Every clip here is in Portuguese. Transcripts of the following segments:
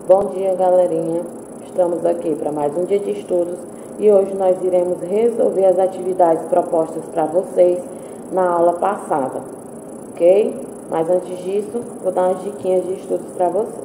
Bom dia, galerinha. Estamos aqui para mais um dia de estudos e hoje nós iremos resolver as atividades propostas para vocês na aula passada, ok? Mas antes disso, vou dar umas diquinhas de estudos para vocês.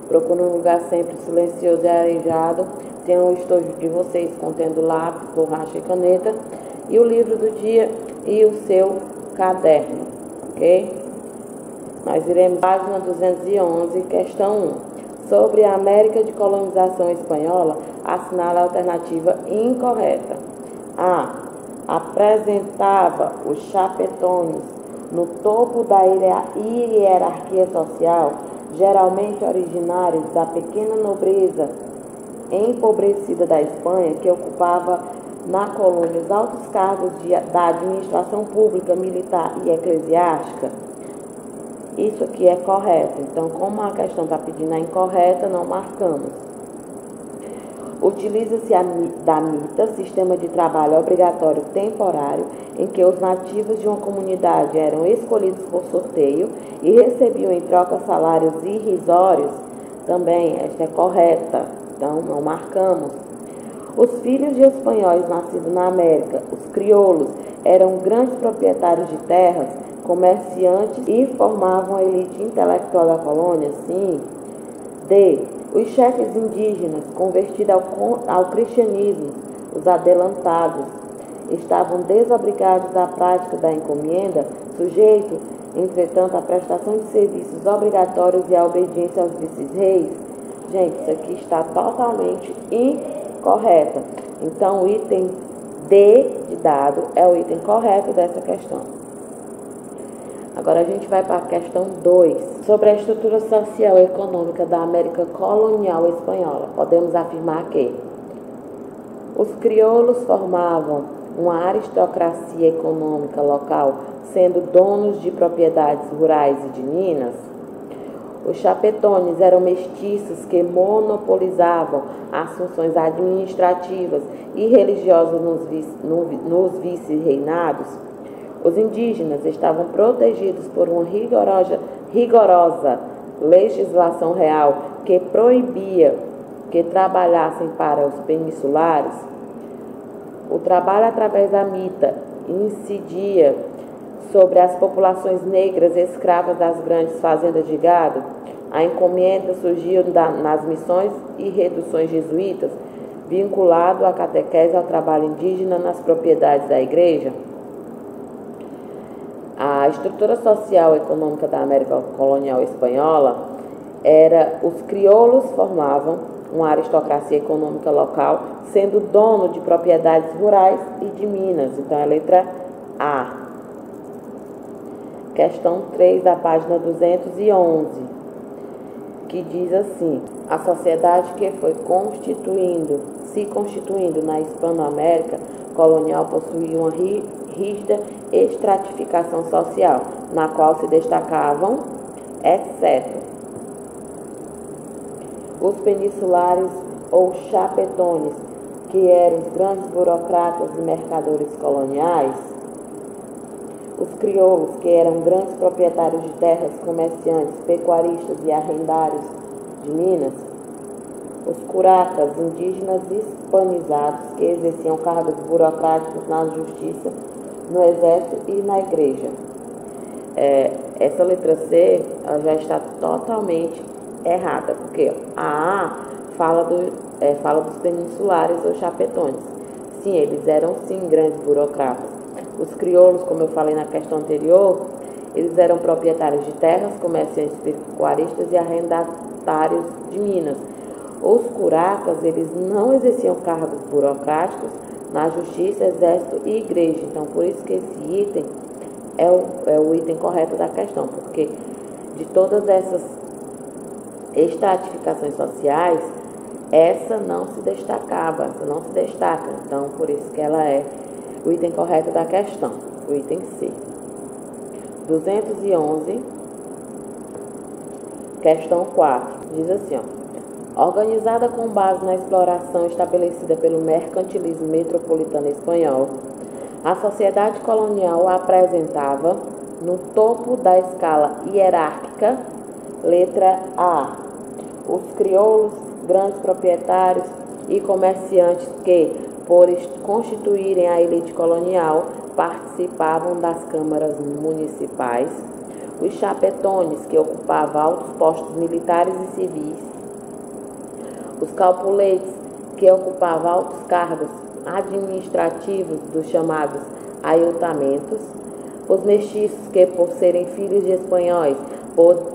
Procure um lugar sempre silencioso e arejado. Tenham o estojo de vocês contendo lápis, borracha e caneta e o livro do dia e o seu caderno, ok? Nós iremos página 211, questão 1. Sobre a América de colonização espanhola, assinale a alternativa incorreta. A. Apresentava os chapetones no topo da hierarquia social, geralmente originários da pequena nobreza empobrecida da Espanha, que ocupava na colônia os altos cargos da administração pública, militar e eclesiástica. Isso aqui é correto, então como a questão está pedindo a incorreta, não marcamos. Utiliza-se da mita, sistema de trabalho obrigatório temporário, em que os nativos de uma comunidade eram escolhidos por sorteio e recebiam em troca salários irrisórios. Também esta é correta, então não marcamos. Os filhos de espanhóis nascidos na América, os crioulos, eram grandes proprietários de terras, comerciantes e formavam a elite intelectual da colônia, sim. D. Os chefes indígenas, convertidos ao cristianismo, os adelantados, estavam desobrigados da prática da encomenda, sujeitos, entretanto, à prestação de serviços obrigatórios e à obediência aos vice-reis. Gente, isso aqui está totalmente incorreto. Então, o item D de dado é o item correto dessa questão. Agora a gente vai para a questão 2. Sobre a estrutura social e econômica da América colonial espanhola, podemos afirmar que os crioulos formavam uma aristocracia econômica local, sendo donos de propriedades rurais e de minas. Os chapetones eram mestiços que monopolizavam as funções administrativas e religiosas nos vice-reinados. Os indígenas estavam protegidos por uma rigorosa legislação real que proibia que trabalhassem para os peninsulares. O trabalho através da mita incidia sobre as populações negras escravas das grandes fazendas de gado. A encomenda surgiu nas missões e reduções jesuítas, vinculado à catequese ao trabalho indígena nas propriedades da igreja. A estrutura social e econômica da América colonial espanhola era: os crioulos formavam uma aristocracia econômica local, sendo dono de propriedades rurais e de minas. Então, é a letra A. Questão 3 da página 211, que diz assim: a sociedade que foi se constituindo na Hispano-América colonial possuía uma rígida estratificação social, na qual se destacavam, exceto os peninsulares ou chapetones, que eram os grandes burocratas e mercadores coloniais, os crioulos, que eram grandes proprietários de terras, comerciantes, pecuaristas e arrendários de minas, os curacas, indígenas hispanizados, que exerciam cargos burocráticos na justiça, no exército e na igreja. Essa letra C já está totalmente errada, porque a A fala dos peninsulares ou chapetones. Sim, eles eram sim grandes burocratas. Os crioulos, como eu falei na questão anterior, eles eram proprietários de terras, comerciantes, pecuaristas e arrendatários de minas. Os curacas, eles não exerciam cargos burocráticos na justiça, exército e igreja. Então, por isso que esse item é o item correto da questão, porque de todas essas estratificações sociais, essa não se destacava, essa não se destaca. Então, por isso que ela é o item correto da questão, o item C. 211, questão 4, diz assim, ó: organizada com base na exploração estabelecida pelo mercantilismo metropolitano espanhol, a sociedade colonial apresentava, no topo da escala hierárquica, letra A, Os crioulos, grandes proprietários e comerciantes que, por constituírem a elite colonial, participavam das câmaras municipais. Os chapetones, que ocupavam altos postos militares e civis. Os capuletes, que ocupavam altos cargos administrativos dos chamados ayuntamentos. Os mestiços, que por serem filhos de espanhóis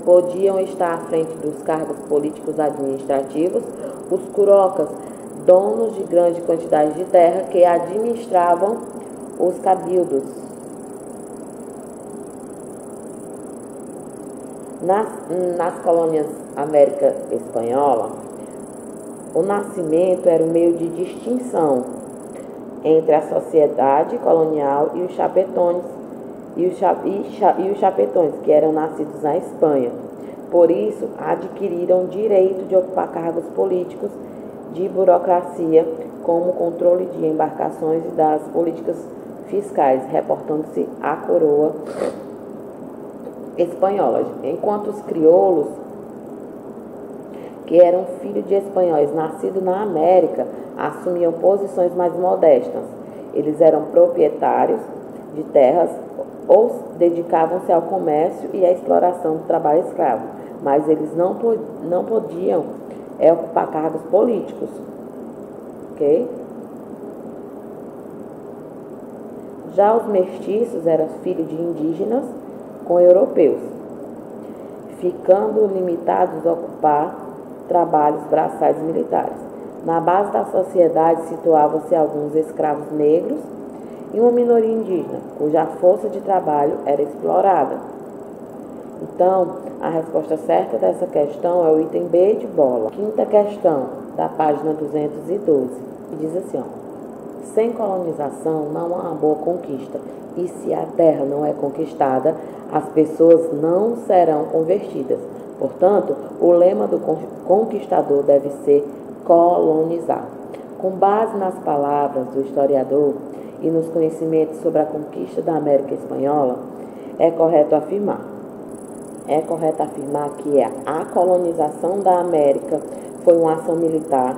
podiam estar à frente dos cargos políticos administrativos. Os curocas, donos de grande quantidade de terra, que administravam os cabildos. Nas colônias América Espanhola, o nascimento era um meio de distinção entre a sociedade colonial e os chapetones, que eram nascidos na Espanha. Por isso, adquiriram direito de ocupar cargos políticos de burocracia, como controle de embarcações e das políticas fiscais, reportando-se à coroa espanhola, enquanto os crioulos, que eram filhos de espanhóis nascidos na América, assumiam posições mais modestas. Eles eram proprietários de terras ou dedicavam-se ao comércio e à exploração do trabalho escravo, mas eles não podiam ocupar cargos políticos. Ok? Já os mestiços eram filhos de indígenas com europeus, ficando limitados a ocupar trabalhos braçais militares. Na base da sociedade situavam-se alguns escravos negros e uma minoria indígena, cuja força de trabalho era explorada. Então, a resposta certa dessa questão é o item B de bola. Quinta questão, da página 212, que diz assim, sem colonização não há uma boa conquista, e se a terra não é conquistada, as pessoas não serão convertidas. Portanto, o lema do conquistador deve ser colonizar. Com base nas palavras do historiador e nos conhecimentos sobre a conquista da América Espanhola, é correto afirmar que a colonização da América foi uma ação militar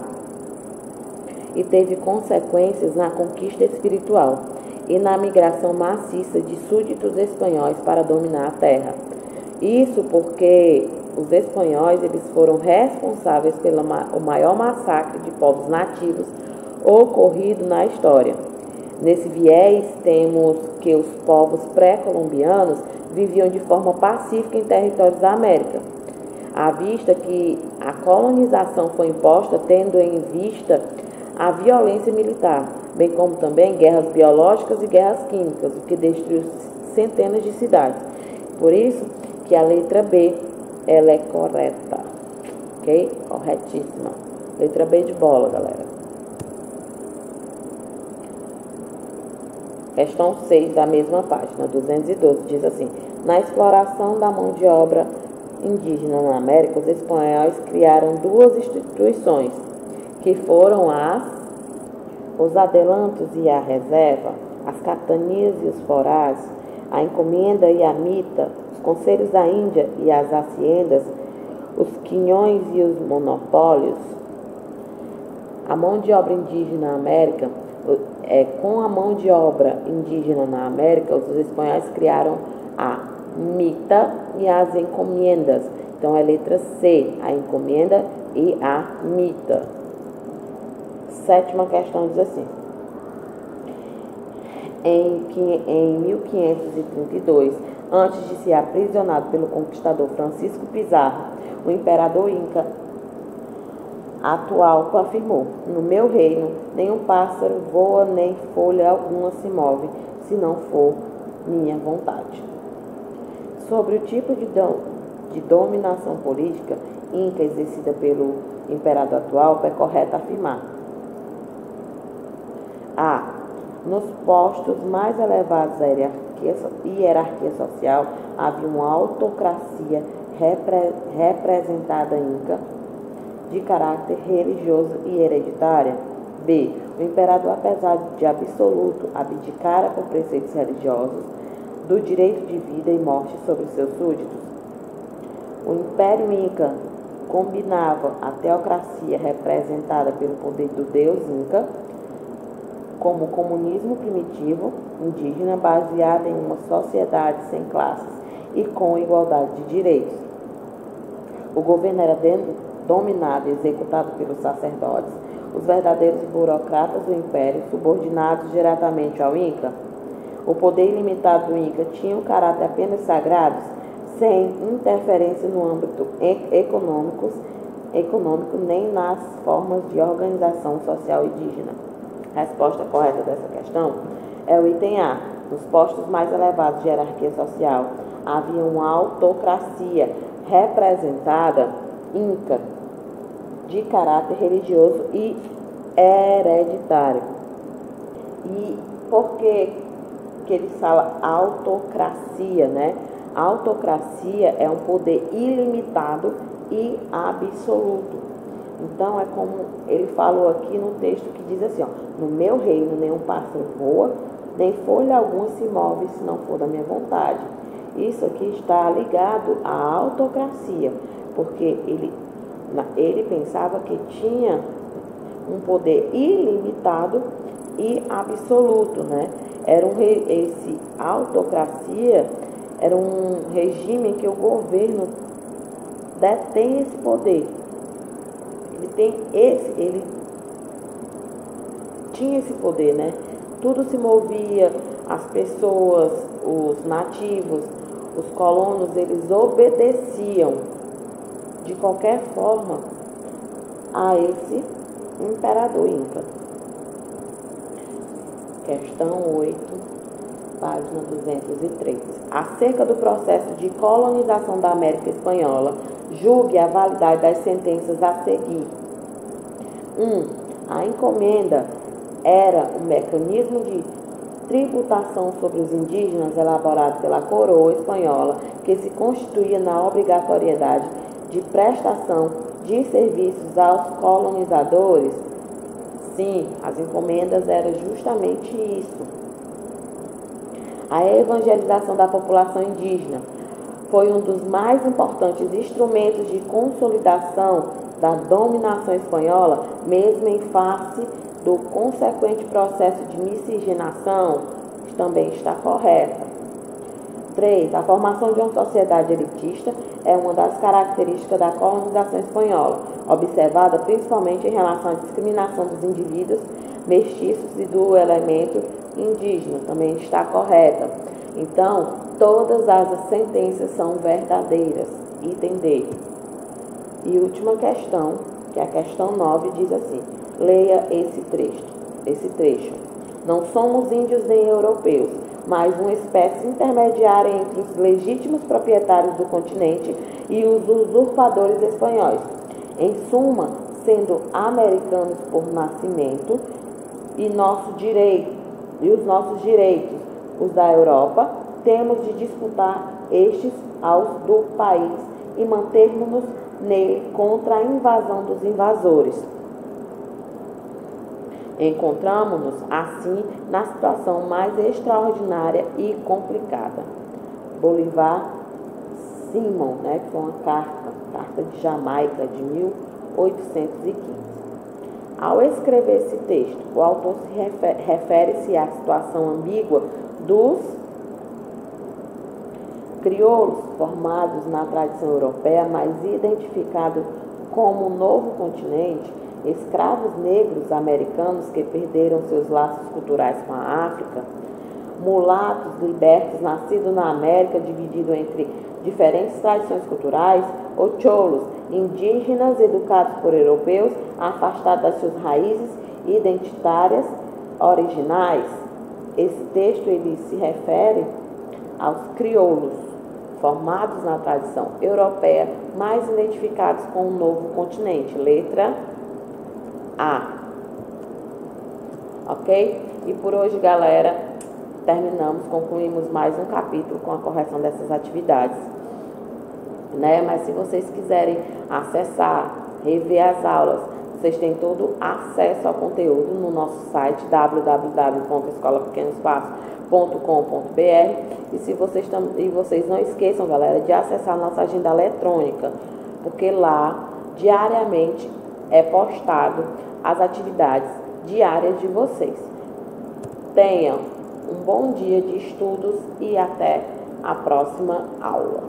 e teve consequências na conquista espiritual e na migração maciça de súditos espanhóis para dominar a terra. Isso porque os espanhóis eles foram responsáveis pelo maior massacre de povos nativos ocorrido na história. Nesse viés, temos que os povos pré-colombianos viviam de forma pacífica em territórios da América, à vista que a colonização foi imposta tendo em vista a violência militar, bem como também guerras biológicas e guerras químicas, o que destruiu centenas de cidades. Por isso que a letra B ela é correta, ok? Corretíssima. Letra B de bola, galera. Questão 6 da mesma página, 212, diz assim: na exploração da mão de obra indígena na América, os espanhóis criaram duas instituições, que foram os adelantos e a reserva, as capitanias e os forais, a encomenda e a mita, os conselhos da Índia e as haciendas, os quinhões e os monopólios. A mão de obra indígena na América, com a mão de obra indígena na América, os espanhóis criaram a mita e as encomiendas. Então, é letra C, a encomenda e a mita. Sétima questão diz assim: em 1532, antes de ser aprisionado pelo conquistador Francisco Pizarro, o imperador Inca atual afirmou: no meu reino, nenhum pássaro voa, nem folha alguma se move, se não for minha vontade. Sobre o tipo de dominação política Inca exercida pelo imperador atual, é correto afirmar: A. Nos postos mais elevados da hierarquia social havia uma autocracia representada Inca, de caráter religioso e hereditária. B. O imperador, apesar de absoluto, abdicara por preceitos religiosos do direito de vida e morte sobre seus súditos. O Império Inca combinava a teocracia representada pelo poder do deus Inca como o comunismo primitivo indígena baseado em uma sociedade sem classes e com igualdade de direitos. O governo era dominado e executado pelos sacerdotes, os verdadeiros burocratas do império, subordinados diretamente ao Inca. O poder ilimitado do Inca tinha um caráter apenas sagrado, sem interferência no âmbito econômico nem nas formas de organização social indígena. A resposta correta dessa questão é o item A. Nos postos mais elevados de hierarquia social havia uma autocracia representada Inca de caráter religioso e hereditário. E por que ele fala autocracia, né? A autocracia é um poder ilimitado e absoluto. Então, é como ele falou aqui no texto que diz assim, ó, no meu reino nenhum pássaro voa, nem folha alguma se move se não for da minha vontade. Isso aqui está ligado à autocracia, porque ele pensava que tinha um poder ilimitado e absoluto, né? Esse autocracia era um regime em que o governo detém esse poder. Ele tinha esse poder, né? Tudo se movia, as pessoas, os nativos, os colonos, eles obedeciam de qualquer forma a esse imperador Inca. Questão 8, página 203. Acerca do processo de colonização da América Espanhola, julgue a validade das sentenças a seguir. 1. A encomenda era um mecanismo de tributação sobre os indígenas elaborado pela coroa espanhola, que se constituía na obrigatoriedade de prestação de serviços aos colonizadores. Sim, as encomendas eram justamente isso. A evangelização da população indígena foi um dos mais importantes instrumentos de consolidação da dominação espanhola, mesmo em face do consequente processo de miscigenação, que também está correta. 3. A formação de uma sociedade elitista é uma das características da colonização espanhola, observada principalmente em relação à discriminação dos indivíduos mestiços e do elemento indígena, também está correta. Então, todas as sentenças são verdadeiras. Item D. E última questão, que é a questão 9, diz assim: leia esse trecho. Não somos índios nem europeus, mas uma espécie intermediária entre os legítimos proprietários do continente e os usurpadores espanhóis. Em suma, sendo americanos por nascimento e os nossos direitos, os da Europa, temos de disputar estes aos do país e mantermos-nos nele contra a invasão dos invasores. Encontramos-nos, assim, na situação mais extraordinária e complicada. Bolivar Simon, né, que foi uma carta de Jamaica de 1815. Ao escrever esse texto, o autor se refere-se à situação ambígua dos crioulos formados na tradição europeia, mas identificados como novo continente, escravos negros americanos que perderam seus laços culturais com a África, mulatos libertos nascidos na América, dividido entre diferentes tradições culturais, ou cholos, indígenas educados por europeus, afastados das suas raízes identitárias originais. Esse texto ele se refere aos crioulos, formados na tradição europeia, mas identificados com o novo continente. Letra A. Ok? E por hoje, galera, concluímos mais um capítulo com a correção dessas atividades, né? Mas se vocês quiserem acessar, rever as aulas, vocês têm todo acesso ao conteúdo no nosso site www.escolapequenoespaço.com.br. E vocês não esqueçam, galera, de acessar a nossa agenda eletrônica, porque lá diariamente é postado as atividades diárias de vocês. Tenham um bom dia de estudos e até a próxima aula.